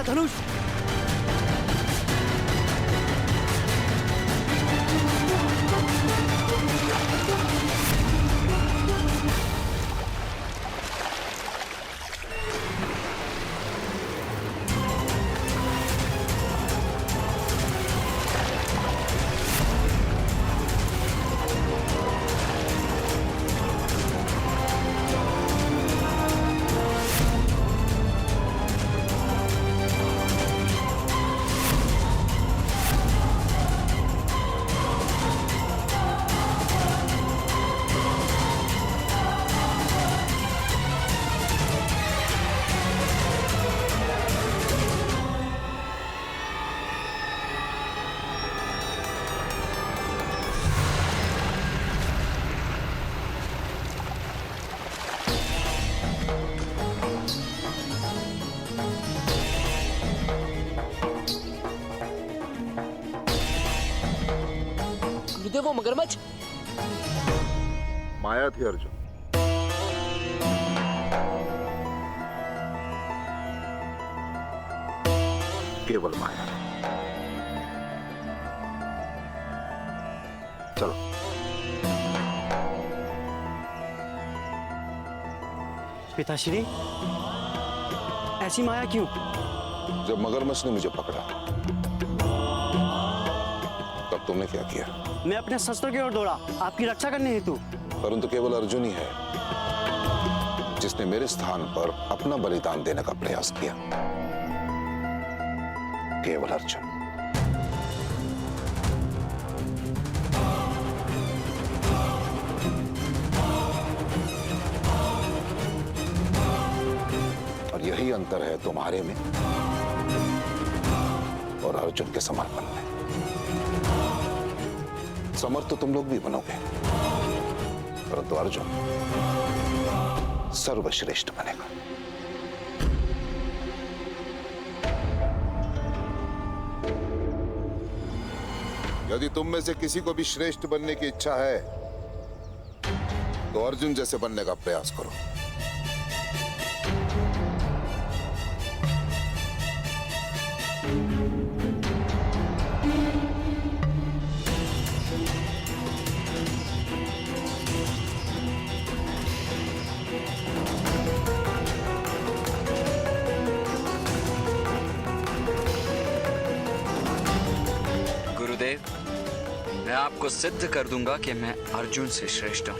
मेरा धनुष। वो मगरमच्छ माया थी अर्जुन। केवल माया। चलो। पिताश्री, ऐसी माया क्यों? जब मगरमच्छ ने मुझे पकड़ा तब तुमने क्या किया? मैं अपने शस्त्र की ओर दौड़ा, आपकी रक्षा करने हेतु। परंतु केवल अर्जुन ही है जिसने मेरे स्थान पर अपना बलिदान देने का प्रयास किया। केवल अर्जुन। और यही अंतर है तुम्हारे में और अर्जुन के समर्पण में। समर्थ तो तुम लोग भी बनोगे, परंतु अर्जुन सर्वश्रेष्ठ बनेगा। यदि तुम में से किसी को भी श्रेष्ठ बनने की इच्छा है तो अर्जुन जैसे बनने का प्रयास करो। मैं आपको सिद्ध कर दूंगा कि मैं अर्जुन से श्रेष्ठ हूं।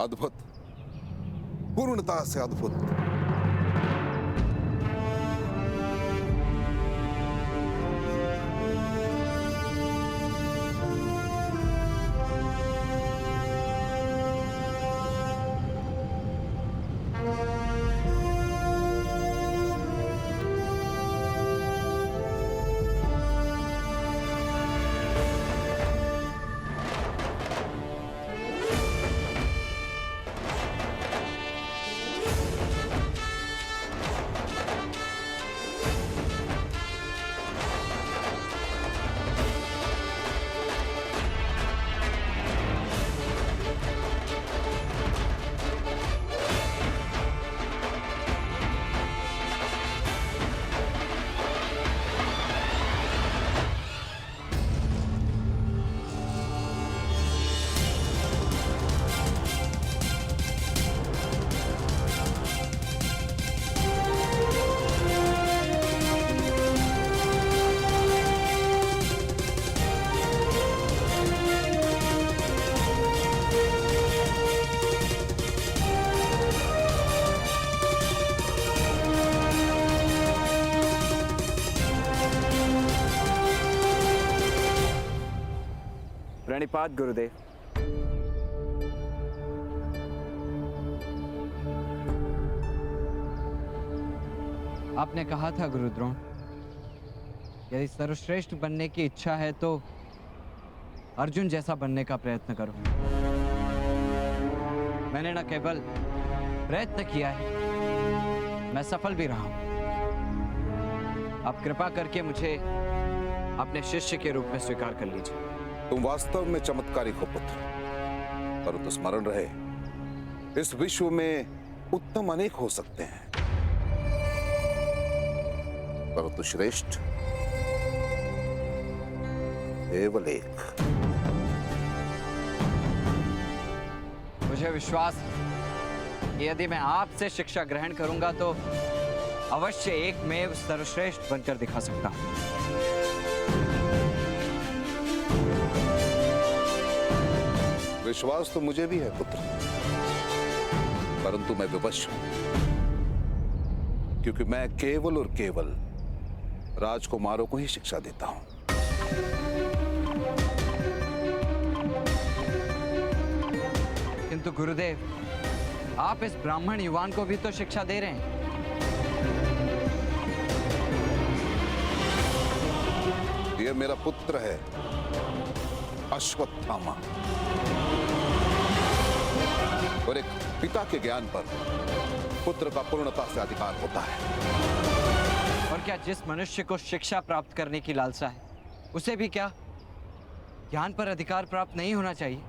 अद्भुत, पूर्णता से अद्भुत। प्रणिपात गुरुदेव। आपने कहा था गुरुद्रोण, यदि सर्वश्रेष्ठ बनने की इच्छा है तो अर्जुन जैसा बनने का प्रयत्न करो। मैंने न केवल प्रयत्न किया है, मैं सफल भी रहा हूं। आप कृपा करके मुझे अपने शिष्य के रूप में स्वीकार कर लीजिए। तुम वास्तव में चमत्कारी हो पुत्र, परंतु स्मरण रहे, इस विश्व में उत्तम अनेक हो सकते हैं, परंतु श्रेष्ठ केवल एक। मुझे विश्वास है कि यदि मैं आपसे शिक्षा ग्रहण करूंगा तो अवश्य एकमेव सर्वश्रेष्ठ बनकर दिखा सकता हूं। विश्वास तो मुझे भी है पुत्र, परंतु मैं विवश हूं, क्योंकि मैं केवल और केवल राजकुमारों को ही शिक्षा देता हूं। किंतु गुरुदेव, आप इस ब्राह्मण युवान को भी तो शिक्षा दे रहे हैं। यह मेरा पुत्र है, अश्वत्थामा, और एक पिता के ज्ञान पर पुत्र का पूर्णता से अधिकार होता है। और क्या जिस मनुष्य को शिक्षा प्राप्त करने की लालसा है, उसे भी क्या ज्ञान पर अधिकार प्राप्त नहीं होना चाहिए?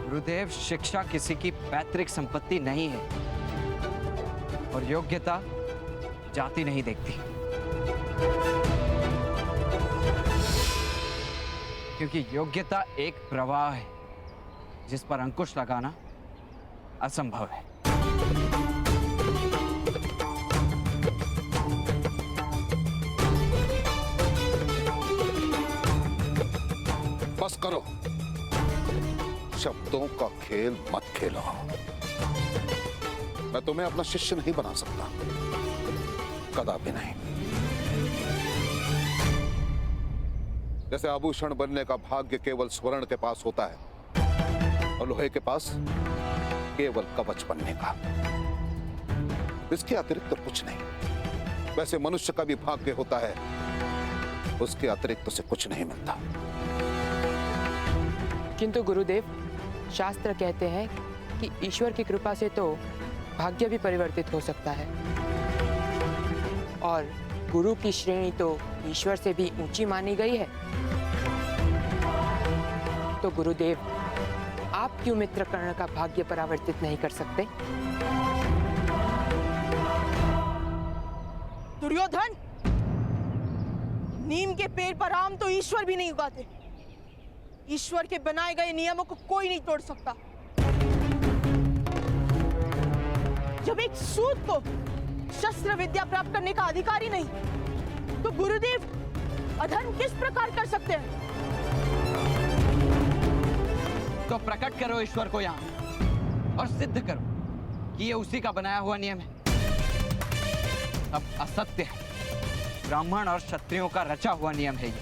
गुरुदेव, शिक्षा किसी की पैतृक संपत्ति नहीं है, और योग्यता जाति नहीं देखती। क्योंकि योग्यता एक प्रवाह है जिस पर अंकुश लगाना असंभव है। बस करो, शब्दों का खेल मत खेलो। मैं तुम्हें अपना शिष्य नहीं बना सकता, कदापि नहीं। जैसे आभूषण बनने का भाग्य केवल स्वर्ण के पास होता है और लोहे के पास केवल कवच बनने का, इसके अतिरिक्त तो कुछ नहीं। वैसे मनुष्य का भी भाग्य होता है, उसके अतिरिक्त उसे कुछ नहीं मिलता। किंतु गुरुदेव, शास्त्र कहते हैं कि ईश्वर की कृपा से तो भाग्य भी परिवर्तित हो सकता है, और गुरु की श्रेणी तो ईश्वर से भी ऊंची मानी गई है। तो गुरुदेव, आप क्यों मित्र कर्ण का भाग्य परिवर्तित नहीं कर सकते? दुर्योधन, नीम के पेड़ पर आम तो ईश्वर भी नहीं उगाते। ईश्वर के बनाए गए नियमों को कोई नहीं तोड़ सकता। जब एक सूत को शस्त्र विद्या प्राप्त करने का अधिकार ही नहीं, तो गुरुदेव अधर्म किस प्रकार कर सकते हैं? तो प्रकट करो ईश्वर को यहाँ और सिद्ध करो कि ये उसी का बनाया हुआ नियम है। अब असत्य है, ब्राह्मण और क्षत्रियों का रचा हुआ नियम है ये।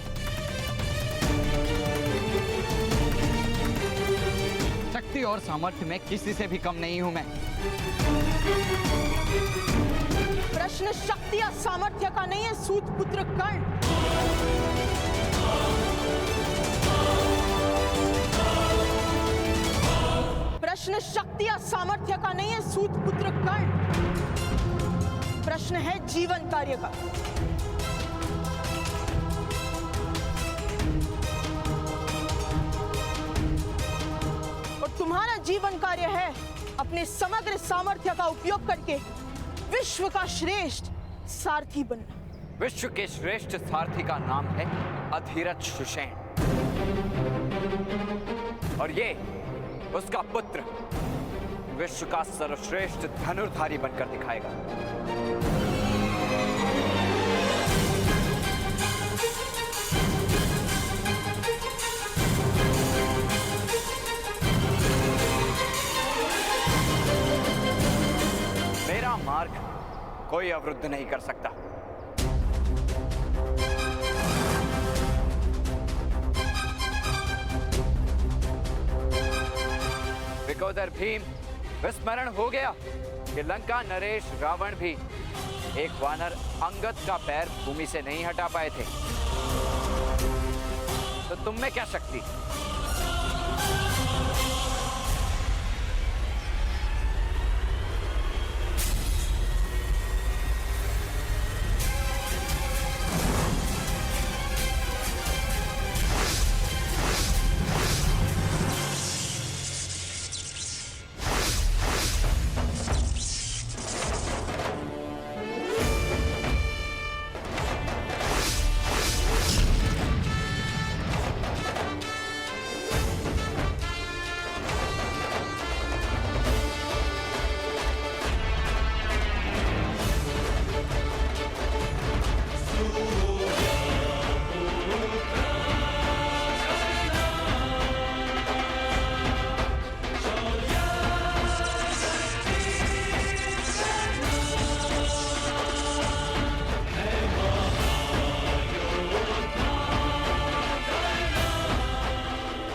शक्ति और सामर्थ्य में किसी से भी कम नहीं हूं मैं। प्रश्न शक्ति या सामर्थ्य का नहीं है सूत पुत्र कर्ण। प्रश्न शक्ति या सामर्थ्य का नहीं है सूत पुत्र कर्ण। प्रश्न है जीवन कार्य का। और तुम्हारा जीवन कार्य है अपने समग्र सामर्थ्य का उपयोग करके विश्व का श्रेष्ठ सारथी बनना। विश्व के श्रेष्ठ सारथी का नाम है अधीरथ सुषेण और ये उसका पुत्र विश्व का सर्वश्रेष्ठ धनुर्धारी बनकर दिखाएगा। मेरा मार्ग कोई अवरुद्ध नहीं कर सकता। विकोदर भीम, विस्मरण हो गया कि लंका नरेश रावण भी एक वानर अंगद का पैर भूमि से नहीं हटा पाए थे, तो तुम में क्या शक्ति?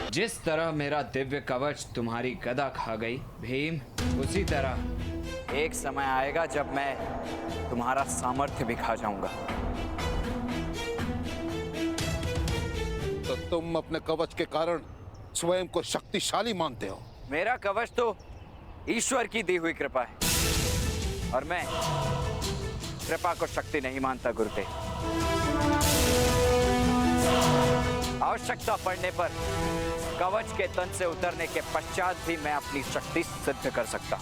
जिस तरह मेरा दिव्य कवच तुम्हारी गदा खा गई भीम, उसी तरह एक समय आएगा जब मैं तुम्हारा सामर्थ्य भी खा जाऊंगा। तो तुम अपने कवच के कारण स्वयं को शक्तिशाली मानते हो? मेरा कवच तो ईश्वर की दी हुई कृपा है और मैं कृपा को शक्ति नहीं मानता गुरुदेव। आवश्यकता पड़ने पर कवच के तन से उतरने के पश्चात भी मैं अपनी शक्ति सिद्ध कर सकता,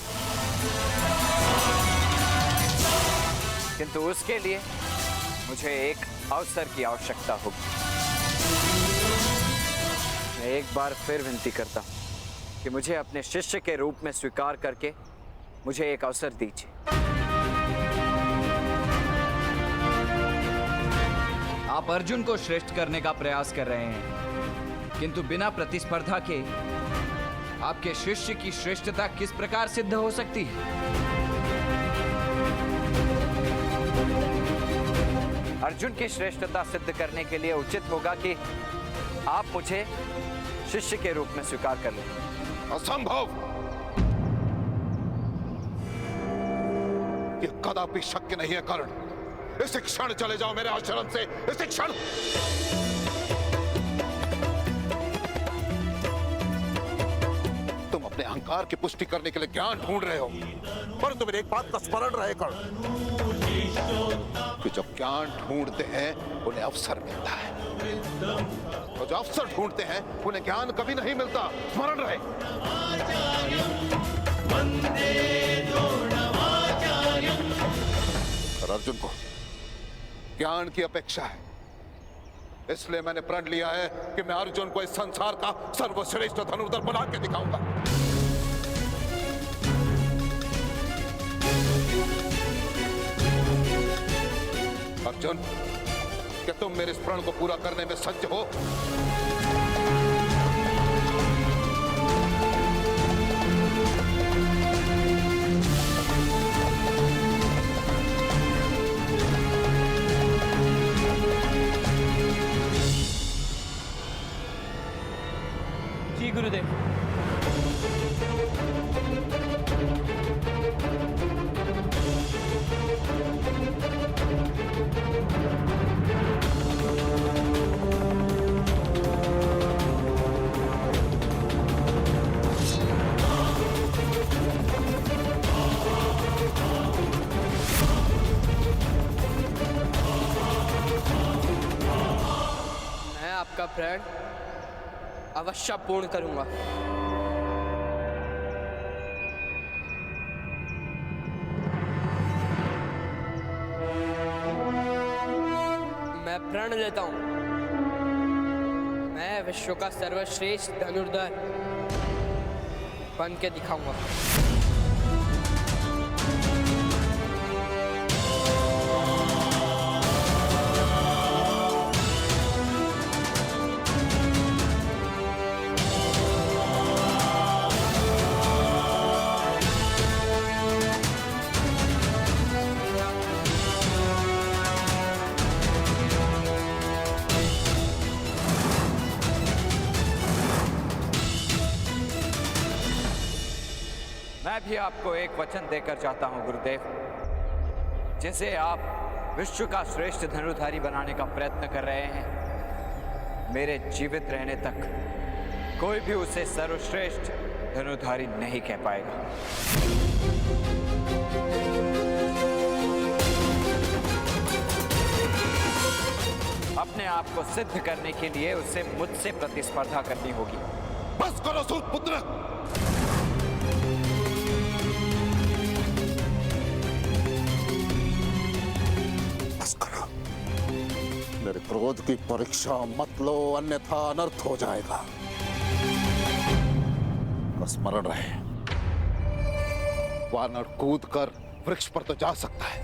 किंतु उसके लिए मुझे एक अवसर की आवश्यकता होगी। मैं एक बार फिर विनती करता हूं कि मुझे अपने शिष्य के रूप में स्वीकार करके मुझे एक अवसर दीजिए। आप अर्जुन को श्रेष्ठ करने का प्रयास कर रहे हैं, किंतु बिना प्रतिस्पर्धा के आपके शिष्य की श्रेष्ठता किस प्रकार सिद्ध हो सकती है? अर्जुन की श्रेष्ठता सिद्ध करने के लिए उचित होगा कि आप मुझे शिष्य के रूप में स्वीकार कर लें। असंभव! यह कदापि शक्य नहीं है कर्ण। इसी क्षण चले जाओ मेरे आश्रम से, इसी क्षण। तुम अपने अहंकार की पुष्टि करने के लिए ज्ञान ढूंढ रहे हो, परंतु मेरी एक बात का स्मरण रहे कर्ण कि जब ज्ञान ढूंढते हैं उन्हें अवसर मिलता है, और जो अवसर ढूंढते हैं उन्हें ज्ञान कभी नहीं मिलता। स्मरण रहे। और अर्जुन को ज्ञान की अपेक्षा है, इसलिए मैंने प्रण लिया है कि मैं अर्जुन को इस संसार का सर्वश्रेष्ठ धनुर्धर बना के दिखाऊंगा। अर्जुन, क्या तुम मेरे इस प्रण को पूरा करने में सज्ज हो? आपका प्रण अवश्य पूर्ण करूंगा। मैं प्रण लेता हूं, मैं विश्व का सर्वश्रेष्ठ धनुर्धर बन के दिखाऊंगा। मैं भी आपको एक वचन देकर जाता हूं गुरुदेव, जिसे आप विश्व का श्रेष्ठ धनुर्धारी बनाने का प्रयत्न कर रहे हैं। मेरे जीवित रहने तक कोई भी उसे सर्वश्रेष्ठ धनुर्धारी नहीं कह पाएगा। अपने आप को सिद्ध करने के लिए उसे मुझसे प्रतिस्पर्धा करनी होगी। बस करो सूत पुत्र। मेरे क्रोध की परीक्षा मत लो, अन्यथा अनर्थ हो जाएगा। स्मरण रहे, वानर कूद कर वृक्ष पर तो जा सकता है,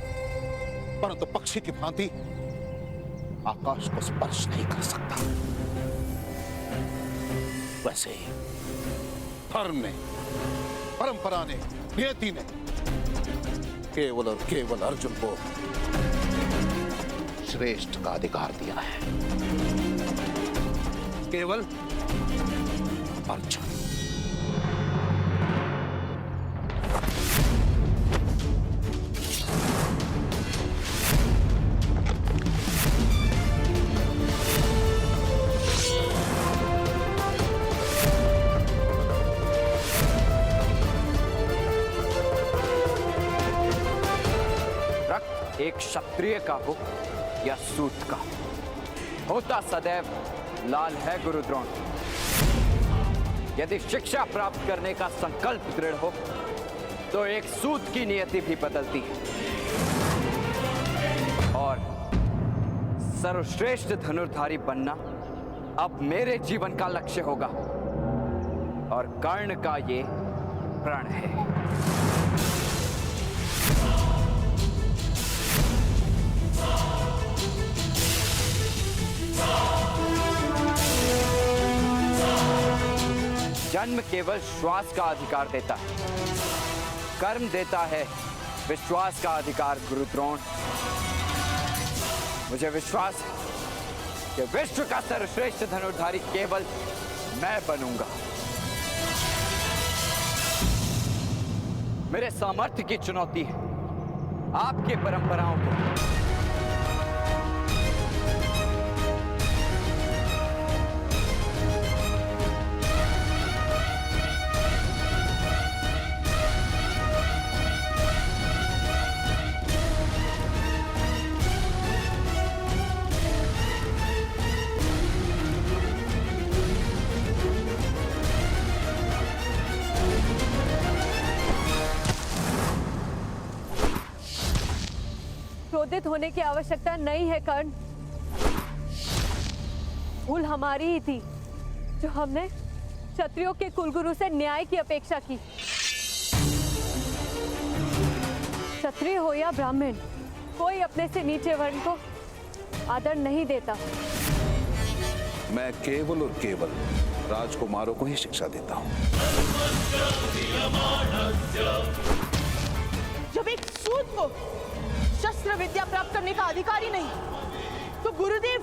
परंतु पक्षी की भांति आकाश को स्पर्श नहीं कर सकता। वैसे ही धर्म ने, परंपरा ने, नियति ने केवल और केवल अर्जुन को श्रेष्ठ का अधिकार दिया है। केवल अर्जुन। रक्त एक क्षत्रिय का हो या सूत का, होता सदैव लाल है गुरु द्रोण। यदि शिक्षा प्राप्त करने का संकल्प दृढ़ हो तो एक सूत की नियति भी बदलती है, और सर्वश्रेष्ठ धनुर्धारी बनना अब मेरे जीवन का लक्ष्य होगा, और कर्ण का ये प्रण है। जन्म केवल श्वास का अधिकार देता है, कर्म देता है विश्वास का अधिकार गुरु द्रोण। मुझे विश्वास है कि विश्व का सर्वश्रेष्ठ धनुर्धारी केवल मैं बनूंगा। मेरे सामर्थ्य की चुनौती है आपकी परंपराओं को। क्रोधित होने की आवश्यकता नहीं है कर्ण। भूल हमारी ही थी जो हमने क्षत्रियों के कुलगुरु से न्याय की अपेक्षा की। क्षत्रिय हो या ब्राह्मण, कोई अपने से नीचे वर्ण को आदर नहीं देता। मैं केवल और केवल राजकुमारों को ही शिक्षा देता हूं। जब एक सूत को शस्त्र विद्या प्राप्त करने का अधिकार ही नहीं, तो गुरुदेव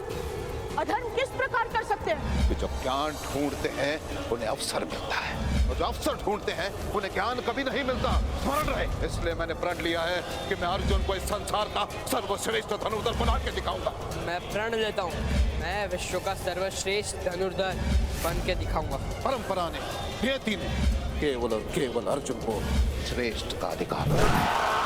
अधर्म किस प्रकार कर सकते हैं? कि जो ज्ञान ढूंढते हैं उन्हें अवसर मिलता है, और जो अवसर ढूंढते हैं उन्हें ज्ञान कभी नहीं मिलता। स्मरण रहे, इसलिए मैंने प्रण लिया है कि मैं अर्जुन को इस संसार का सर्वश्रेष्ठ धनुर्धर बना के दिखाऊंगा। मैं प्रण लेता हूँ, मैं विश्व का सर्वश्रेष्ठ धनुर्धर बन के दिखाऊंगा। परंपरा ने, नियति ने केवल और केवल अर्जुन को श्रेष्ठ का अधिकार दिया।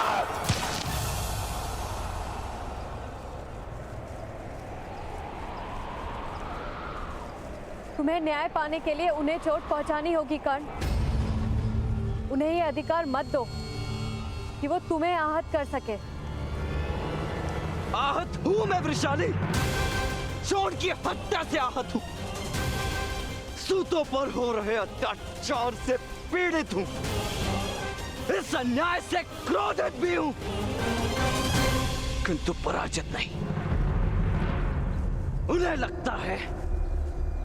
तुम्हें न्याय पाने के लिए उन्हें चोट पहुंचानी होगी कर्ण। उन्हें ये अधिकार मत दो कि वो तुम्हें आहत कर सके। आहत हूं मैं वृषाली, चोट की हत्या से आहत हूं, सूतों पर हो रहे अत्याचार से पीड़ित हूं, इस अन्याय से क्रोधित भी हूं, किंतु पराजित नहीं। उन्हें लगता है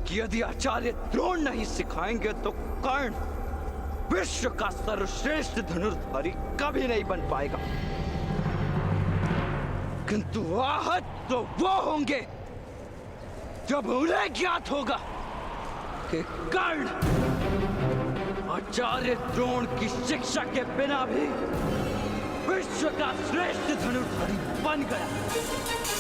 कि यदि आचार्य द्रोण नहीं सिखाएंगे तो कर्ण विश्व का सर्वश्रेष्ठ धनुर्धारी कभी नहीं बन पाएगा। किंतु आहत तो वो होंगे जब उन्हें ज्ञात होगा कि कर्ण आचार्य द्रोण की शिक्षा के बिना भी विश्व का श्रेष्ठ धनुर्धारी बन गया।